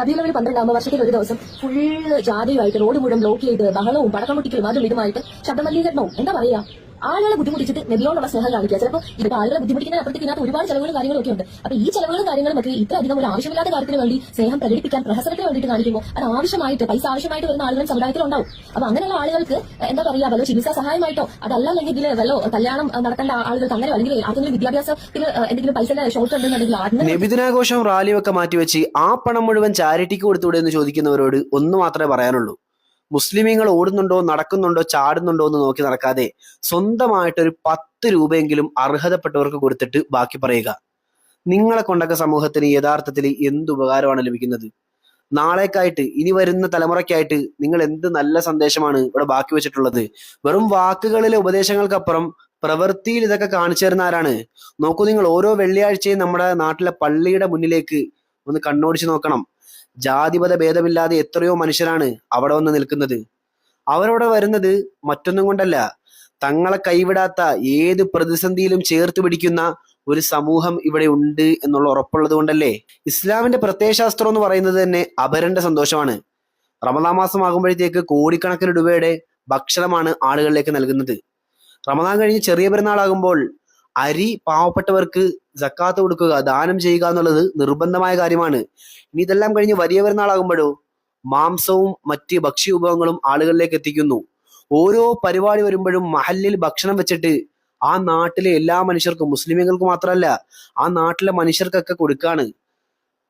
റബീഉൽ 12 വർഷത്തിൽ ഒരു ദിവസം ഫുള്ള് ജാതിയുമായിട്ട് റോഡ് മുഴുവൻ ബ്ലോക്ക് ചെയ്ത് ബഹളവും പടക്കം പൊട്ടിക്കലും അതും ഇതുമായിട്ട് ശബ്ദമലിനീകരണവും എന്താ പറയാ ആളുകളെ ബുദ്ധിമുട്ടിച്ചിട്ട് നബിയോടുള്ള സ്നേഹം കാണിക്കുക. ചിലപ്പോൾ ഇത് ആളുകളെ ബുദ്ധിമുട്ടിക്കുന്നതിനപ്പുറത്തേക്ക് ഇതിനകത്ത് ഒരുപാട് ചെലവുകളും കാര്യങ്ങളും ഒക്കെ ഉണ്ട്. അപ്പൊ ഈ ചെലവുകളും കാര്യങ്ങളും ഒക്കെ ഇത്ര അധികം ഒരു ആവശ്യമില്ലാത്ത കാര്യത്തിന് വേണ്ടി സ്നേഹം പ്രകടിപ്പിക്കാൻ പ്രഹസനത്തിന് വേണ്ടിയിട്ട് കാണിക്കുമ്പോൾ അത് ആവശ്യമായിട്ട് പൈസ ആവശ്യമായിട്ട് വരുന്ന ആളുകൾ സമുദായത്തിലുണ്ടാവും. അപ്പൊ അങ്ങനെയുള്ള ആളുകൾക്ക് എന്താ പറയാ വല്ലോ ചികിത്സാ സഹായമായിട്ടോ അതല്ലെങ്കിൽ വല്ലോ കല്യാണം നടത്തേണ്ട ആളുകൾക്ക് അങ്ങനെ അല്ലെങ്കിൽ ആർക്കെങ്കിലും വിദ്യാഭ്യാസത്തിന് എന്തെങ്കിലും പൈസ ഷോർട്ട് ഉണ്ടെന്നുണ്ടെങ്കിൽ നബിദിനാഘോഷം റാലിയൊക്കെ മാറ്റിവെച്ച് ആ പണം മുഴുവൻ ചാരിറ്റിക്ക് കൊടുത്തുകൂടെ എന്ന് ചോദിക്കുന്നവരോട് ഒന്ന് മാത്രമേ പറയാനുള്ളൂ. മുസ്ലിമീങ്ങൾ ഓടുന്നുണ്ടോ, നടക്കുന്നുണ്ടോ, ചാടുന്നുണ്ടോ എന്ന് നോക്കി നടക്കാതെ സ്വന്തമായിട്ടൊരു 10 രൂപയെങ്കിലും അർഹതപ്പെട്ടവർക്ക് കൊടുത്തിട്ട് ബാക്കി പറയുക. നിങ്ങളെ കൊണ്ടൊക്കെ സമൂഹത്തിന് യഥാർത്ഥത്തിൽ എന്ത് ഉപകാരമാണ് ലഭിക്കുന്നത്? നാളേക്കായിട്ട്, ഇനി വരുന്ന തലമുറയ്ക്കായിട്ട് നിങ്ങൾ എന്ത് നല്ല സന്ദേശമാണ് ഇവിടെ ബാക്കി വെച്ചിട്ടുള്ളത്? വെറും വാക്കുകളിലെ ഉപദേശങ്ങൾക്കപ്പുറം പ്രവൃത്തിയിൽ ഇതൊക്കെ കാണിച്ചു തരുന്ന ആരാണ്? നോക്കൂ, നിങ്ങൾ ഓരോ വെള്ളിയാഴ്ചയും നമ്മുടെ നാട്ടിലെ പള്ളിയുടെ മുന്നിലേക്ക് ഒന്ന് കണ്ണോടിച്ച് നോക്കണം. ജാതിമത ഭേദമില്ലാതെ എത്രയോ മനുഷ്യരാണ് അവിടെ വന്ന് നിൽക്കുന്നത്. അവരവിടെ വരുന്നത് മറ്റൊന്നും കൊണ്ടല്ല, തങ്ങളെ കൈവിടാത്ത ഏത് പ്രതിസന്ധിയിലും ചേർത്ത് പിടിക്കുന്ന ഒരു സമൂഹം ഇവിടെ ഉണ്ട് എന്നുള്ള ഉറപ്പുള്ളത് കൊണ്ടല്ലേ. ഇസ്ലാമിന്റെ പ്രത്യയശാസ്ത്രം എന്ന് പറയുന്നത് തന്നെ അപരന്റെ സന്തോഷമാണ്. റമദാൻ മാസം ആകുമ്പോഴത്തേക്ക് കോടിക്കണക്കിന് രൂപയുടെ ഭക്ഷണമാണ് ആളുകളിലേക്ക് നൽകുന്നത്. റമദാൻ കഴിഞ്ഞ് ചെറിയ പെരുന്നാളാകുമ്പോൾ അരി പാവപ്പെട്ടവർക്ക് സക്കാത്ത് കൊടുക്കുക, ദാനം ചെയ്യുക എന്നുള്ളത് നിർബന്ധമായ കാര്യമാണ്. ഇനി ഇതെല്ലാം കഴിഞ്ഞ് വലിയ പെരുന്നാളാകുമ്പോഴോ മാംസവും മറ്റ് ഭക്ഷ്യ വിഭവങ്ങളും ആളുകളിലേക്ക് എത്തിക്കുന്നു. ഓരോ പരിപാടി വരുമ്പോഴും മഹല്ലിൽ ഭക്ഷണം വെച്ചിട്ട് ആ നാട്ടിലെ എല്ലാ മനുഷ്യർക്കും, മുസ്ലിമുകൾക്ക് മാത്രമല്ല ആ നാട്ടിലെ മനുഷ്യർക്കൊക്കെ കൊടുക്കാണ്.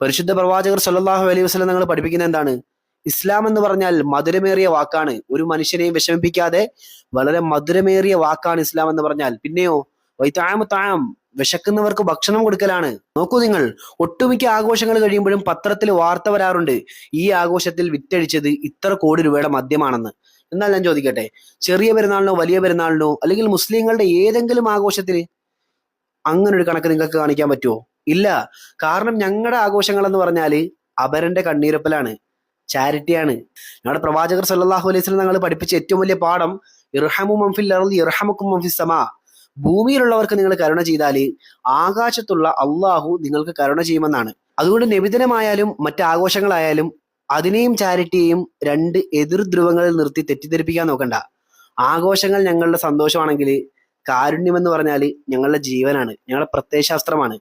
പരിശുദ്ധ പ്രവാചകർ സല്ലല്ലാഹു അലൈഹി വസല്ലം തങ്ങൾ പഠിപ്പിക്കുന്ന എന്താണ്? ഇസ്ലാം എന്ന് പറഞ്ഞാൽ മധുരമേറിയ വാക്കാണ്. ഒരു മനുഷ്യനെയും വിഷമിപ്പിക്കാതെ വളരെ മധുരമേറിയ വാക്കാണ് ഇസ്ലാം എന്ന് പറഞ്ഞാൽ. പിന്നെയോ വൈതാമത്താം, വിശക്കുന്നവർക്ക് ഭക്ഷണം കൊടുക്കലാണ്. നോക്കൂ നിങ്ങൾ, ഒട്ടുമിക്ക ആഘോഷങ്ങൾ കഴിയുമ്പോഴും പത്രത്തിൽ വാർത്ത വരാറുണ്ട്, ഈ ആഘോഷത്തിൽ വിറ്റഴിച്ചത് ഇത്ര കോടി രൂപയുടെ മദ്യമാണെന്ന്. എന്നാൽ ഞാൻ ചോദിക്കട്ടെ, ചെറിയ പെരുന്നാളിനോ വലിയ പെരുന്നാളിനോ അല്ലെങ്കിൽ മുസ്ലിങ്ങളുടെ ഏതെങ്കിലും ആഘോഷത്തിന് അങ്ങനെ ഒരു കണക്ക് നിങ്ങൾക്ക് കാണിക്കാൻ പറ്റുമോ? ഇല്ല. കാരണം ഞങ്ങളുടെ ആഘോഷങ്ങൾ എന്ന് പറഞ്ഞാൽ അപരന്റെ കണ്ണീരൊപ്പലാണ്, ചാരിറ്റിയാണ്. ഞങ്ങളുടെ പ്രവാചകർ സല്ലല്ലാഹു അലൈഹി വസല്ലം തങ്ങൾ പഠിപ്പിച്ച ഏറ്റവും വലിയ പാഠം ഇർഹമു മൻ ഫിൽ അർളി യർഹമുക്കും മൻ ഫിസ് സമാ. ഭൂമിയിലുള്ളവർക്ക് നിങ്ങൾ കരുണ ചെയ്താൽ ആകാശത്തുള്ള അള്ളാഹു നിങ്ങൾക്ക് കരുണ ചെയ്യുമെന്നാണ്. അതുകൊണ്ട് നബിദിനമായാലും മറ്റ് ആഘോഷങ്ങളായാലും അതിനെയും ചാരിറ്റിയെയും രണ്ട് എതിർ ധ്രുവങ്ങളിൽ നിർത്തി തെറ്റിദ്ധരിപ്പിക്കാൻ നോക്കണ്ട. ആഘോഷങ്ങൾ ഞങ്ങളുടെ സന്തോഷമാണെങ്കിൽ കാരുണ്യം എന്ന് പറഞ്ഞാൽ ഞങ്ങളുടെ ജീവനാണ്, ഞങ്ങളുടെ പ്രത്യയശാസ്ത്രമാണ്.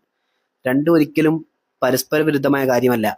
രണ്ടും ഒരിക്കലും പരസ്പര വിരുദ്ധമായ കാര്യമല്ല.